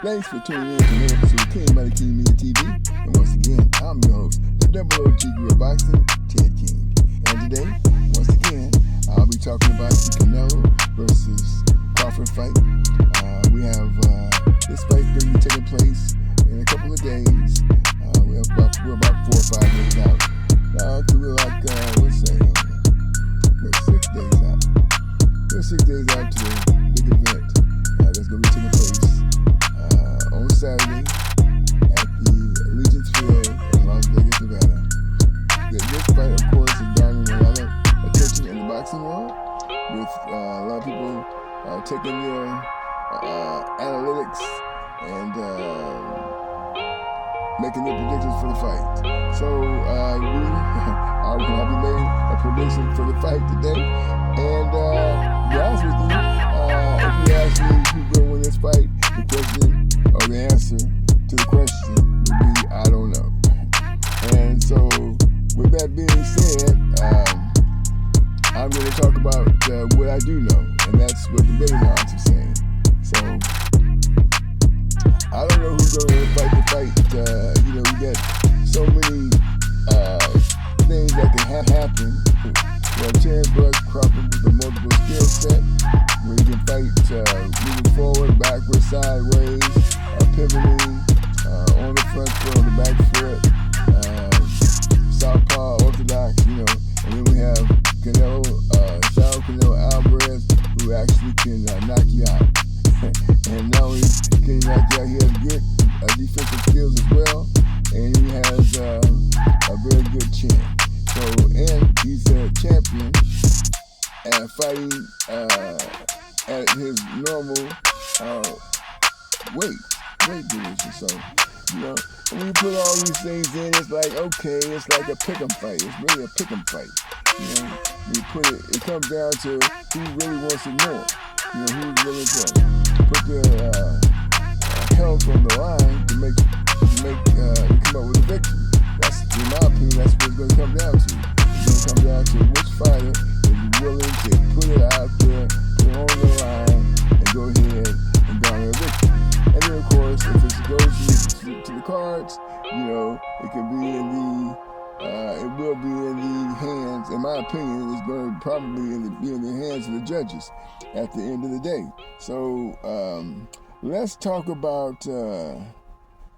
Thanks for tuning in to another episode of King by the King Media TV. And once again, I'm your host, the double OG Guru Boxing, Ted King. And today, once again, I'll be talking about the Canelo versus Crawford fight. We have this fight going to be taking place in a couple of days. We're about 4 or 5 days out. We're like, let's say, we're 6 days out. We're 6 days out to the big event that's going to be taking place on Saturday at the Allegiant Field in Las Vegas, Nevada. This fight, of course, is garnering a lot of attention in the boxing world, with a lot of people taking their analytics and making their predictions for the fight. So I will be made a prediction for the fight today. And to be honest with you, if you ask me who's going to win this fight, the question or the answer to the question would be, I don't know. And so with that being said, I'm going to talk about what I do know, and that's what the betting odds are saying. So I don't know who's going to fight the fight. We got so many things that can happen. Crawford with a multiple skill set, where you can fight moving forward, backwards, sideways, pivoting, on the front foot, on the back foot, southpaw, orthodox, and then we have Canelo, Canelo Alvarez, who actually can knock you out. And not only can he knock you out, he has good defensive skills as well, and he has a very good chin. So, and he's a champion at fighting at his normal weight division. So, when you put all these things in, it's like, okay, it's like a pick'em fight. It's really a pick'em fight. You put it comes down to who really wants it more. Who's willing to put their health on the line to come up with a victory. That's, in my opinion, that's what it's going to come down to. It's going to come down to which fighter is willing to put it out there, put it on the line, and go ahead and garner a victory. And then, of course, if it goes to the cards, it can be it will be in the hands, in my opinion, it's going to probably be in the hands of the judges at the end of the day. So let's talk about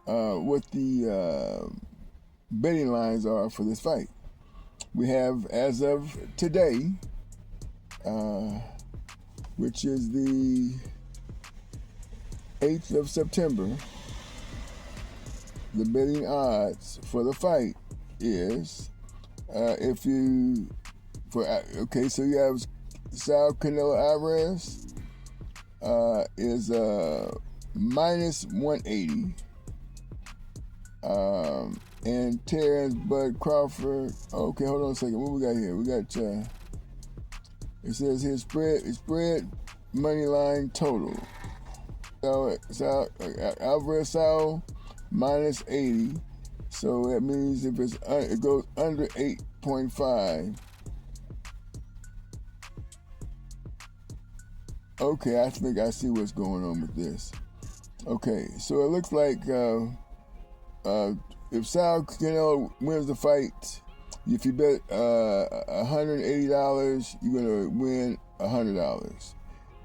what the betting lines are for this fight. We have, as of today, which is the 8th of September, the betting odds for the fight is, so you have Sal Canelo Alvarez is minus 180. And Terrence Bud Crawford. Okay, hold on a second. What we got here? We got it says his spread money line total. So Alvarez Sal minus 80. So that means if it goes under 8.5. Okay, I think I see what's going on with this. Okay, so it looks like if Sal Canelo wins the fight, if you bet $180, you're gonna win $100.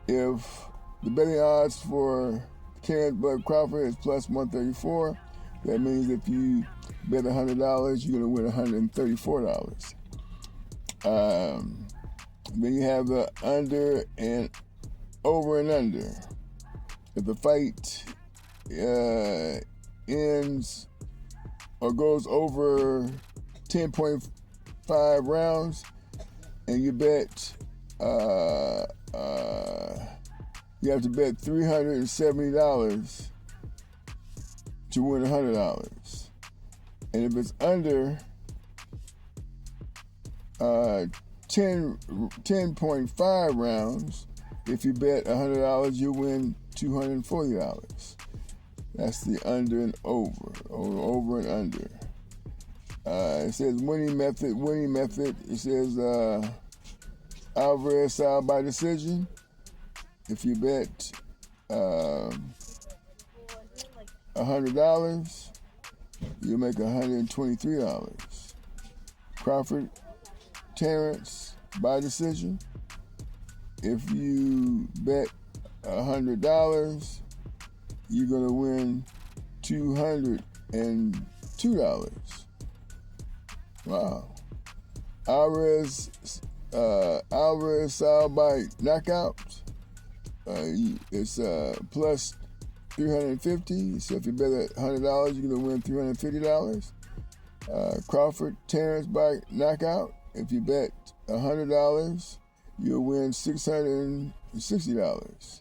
If the betting odds for Terrence Bud Crawford is plus 134, that means if you bet $100, you're gonna win $134. Then you have the under and over and under. If the fight ends or goes over 10.5 rounds, and you bet, you have to bet $370 to win $100. And if it's under 10.5 rounds, if you bet $100, you win $240. That's the under and over, or over and under. It says winning method. It says Alvarez Sal by decision. If you bet $100, you'll make $123. Crawford, Terrence, by decision. If you bet $100, you're gonna win $202. Wow. Alvarez Sal by knockout. It's plus 350. So if you bet $100, you're gonna win $350. Crawford Terrence by knockout. If you bet $100, you'll win $660.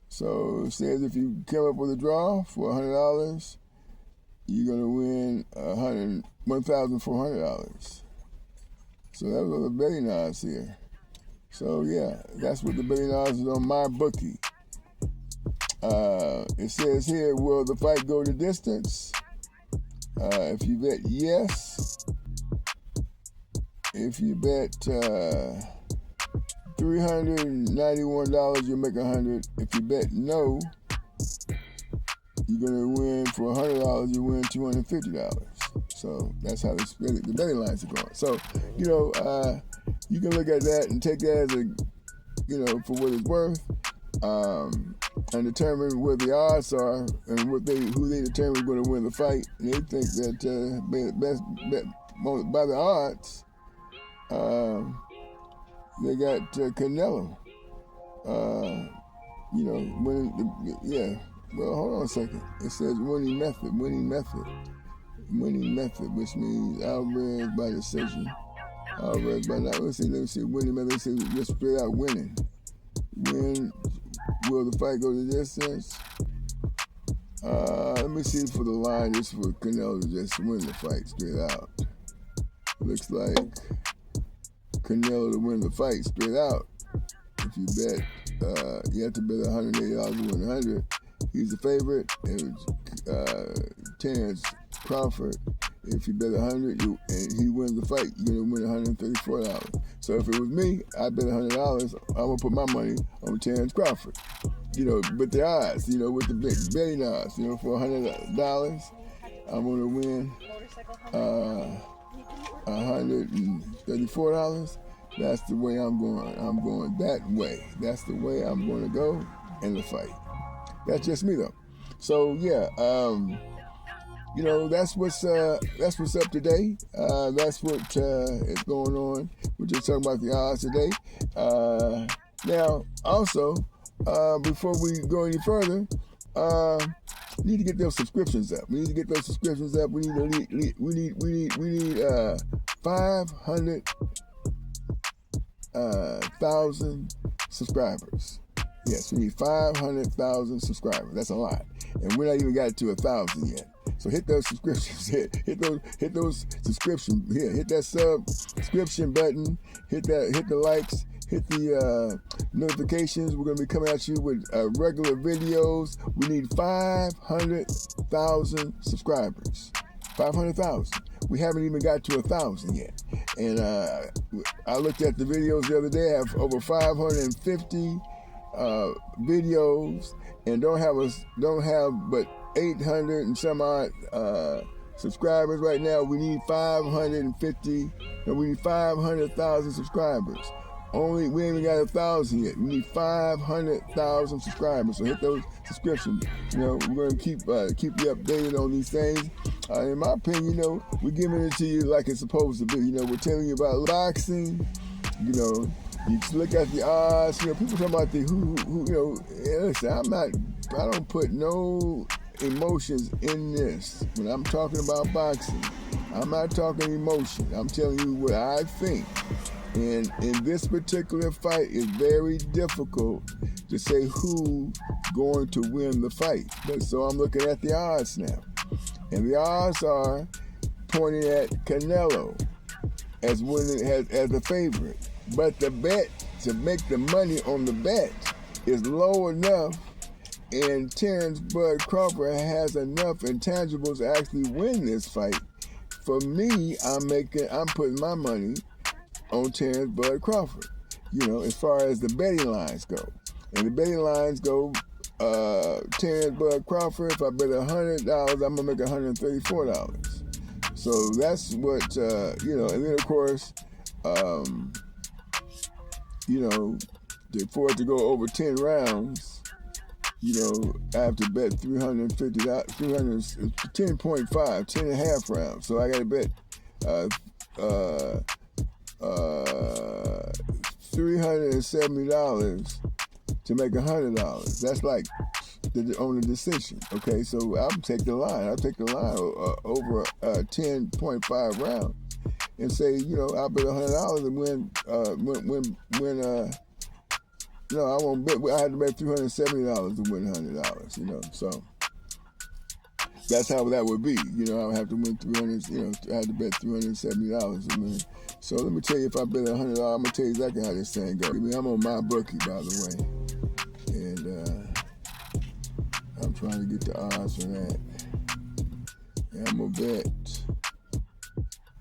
So it says if you come up with a draw for $100, you're gonna win $1,400. So that was the betting odds here. So yeah, that's what the betting odds is on my bookie. It says here, will the fight go the distance? If you bet yes, if you bet $391, you'll make $100. If you bet no, you're gonna win for $100. You win $250. So that's how the betting lines are going. So you can look at that and take that as for what it's worth, and determine where the odds are and who they determine is going to win the fight. And they think that by the odds, they got Canelo. Winning. Well, hold on a second. It says winning method, which means Alvarez by decision. Alvarez by not. Let me see. Winning method. They say just straight out winning. Will the fight go the distance? Let me see for the line. Just for Canelo to just win the fight straight out. Looks like Canelo to win the fight straight out. If you bet, you have to bet $180 to win $100. He's the favorite. And Terrence Crawford, if you bet $100 and he wins the fight, you're gonna win $134. So if it was me, I bet $100. I'm gonna put my money on Terrence Crawford. With the odds, with the big betting odds, for $100, I'm gonna win $134. That's the way I'm going. I'm going that way. That's the way I'm going to go in the fight. That's just me though. So yeah, that's what's up today. That's what is going on. We're just talking about the odds today. Now, also, before we go any further, we need to get those subscriptions up. We need 500,000 subscribers. Yes, we need 500,000 subscribers. That's a lot, and we're not even got to 1,000 yet. So hit those subscriptions. Hit those subscription. Hit that subscription button. Hit the likes. Hit the notifications. We're gonna be coming at you with regular videos. We need 500,000 subscribers. 500,000. We haven't even got to 1,000 yet. And I looked at the videos the other day. I have over 550 videos, and don't have but 800 and some odd subscribers right now. We need 550. And we need 500,000 subscribers. We ain't even got 1,000 yet. We need 500,000 subscribers. So hit those subscriptions. We're going to keep you updated on these things. In my opinion, we're giving it to you like it's supposed to be. We're telling you about boxing. You look at the odds. People talking about listen, I don't put no emotions in this. When I'm talking about boxing, I'm not talking emotion. I'm telling you what I think. And in this particular fight, it's very difficult to say who's going to win the fight. So I'm looking at the odds now. And the odds are pointing at Canelo as winning as the favorite. But the bet, to make the money on the bet, is low enough, and Terrence Bud Crawford has enough intangibles to actually win this fight. For me, I'm putting my money on Terrence Bud Crawford, as far as the betting lines go. And the betting lines go 10 Bud Crawford. If I bet $100, I'm gonna make $134. So that's what and then of course, for it to go over 10 rounds, I have to bet $350, 10.5, 10 and a half rounds. So I got to bet $370 to make $100. That's like on the decision. Okay, so I'll take the line. I'll take the line over 10.5 rounds and say, I'll bet $100 and win. I won't bet. I had to bet $370 to win $100. So that's how that would be. I would have to win 300. I had to bet $370 to win. So let me tell you, if I bet $100, I'm gonna tell you exactly how this thing goes. I'm on my bookie, by the way, and I'm trying to get the odds for that. And I'm gonna bet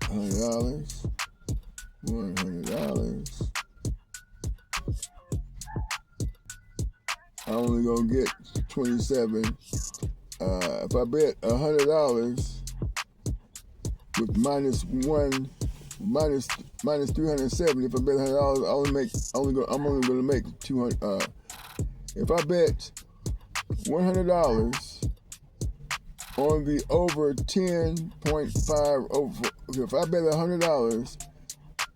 $100, $100. I'm only gonna get 27. If I bet $100 with minus 370, if I bet $100, I'm only gonna make 200. If I bet $100 on the over 10.5 over, if I bet $100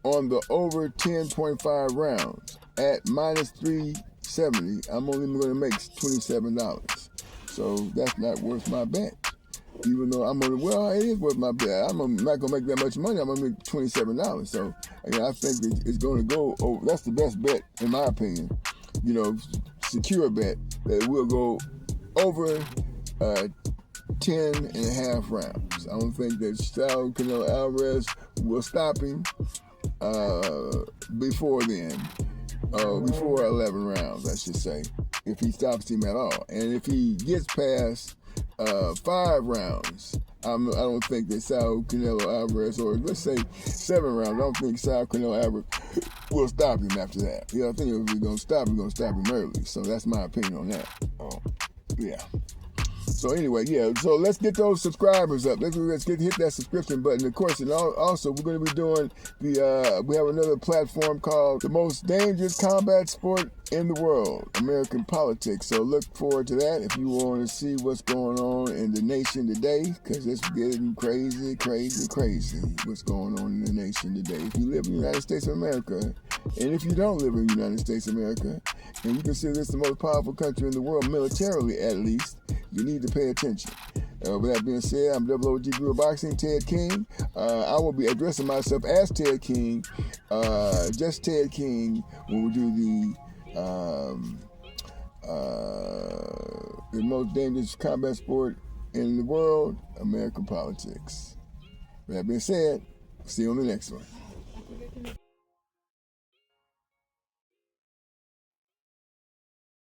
on the over 10.5 rounds at minus 370, I'm only going to make $27. So that's not worth my bet. Even though it is worth my bet. I'm not going to make that much money. I'm going to make $27. So I think it's going to go over. That's the best bet, in my opinion. Secure bet that it will go over 10 and a half rounds. I don't think that Canelo Alvarez will stop him before then. Before 11 rounds, I should say, if he stops him at all. And if he gets past 5 rounds, I don't think that Canelo Alvarez, or let's say 7 rounds, I don't think Canelo Alvarez will stop him after that. I think if he's going to stop him early. So that's my opinion on that. Yeah. So anyway, so let's get those subscribers up. Let's hit that subscription button. Of course, and also we're going to be doing we have another platform called The Most Dangerous Combat Sport in the World, American Politics. So look forward to that if you want to see what's going on in the nation today, because it's getting crazy, what's going on in the nation today. If you live in the United States of America, and if you don't live in the United States of America, and you consider this the most powerful country in the world, militarily at least, you need to pay attention. With that being said, I'm OOG GURU Boxing, Ted King. I will be addressing myself as Ted King, just Ted King, when we do the most dangerous combat sport in the world, American politics. With that being said, see you on the next one.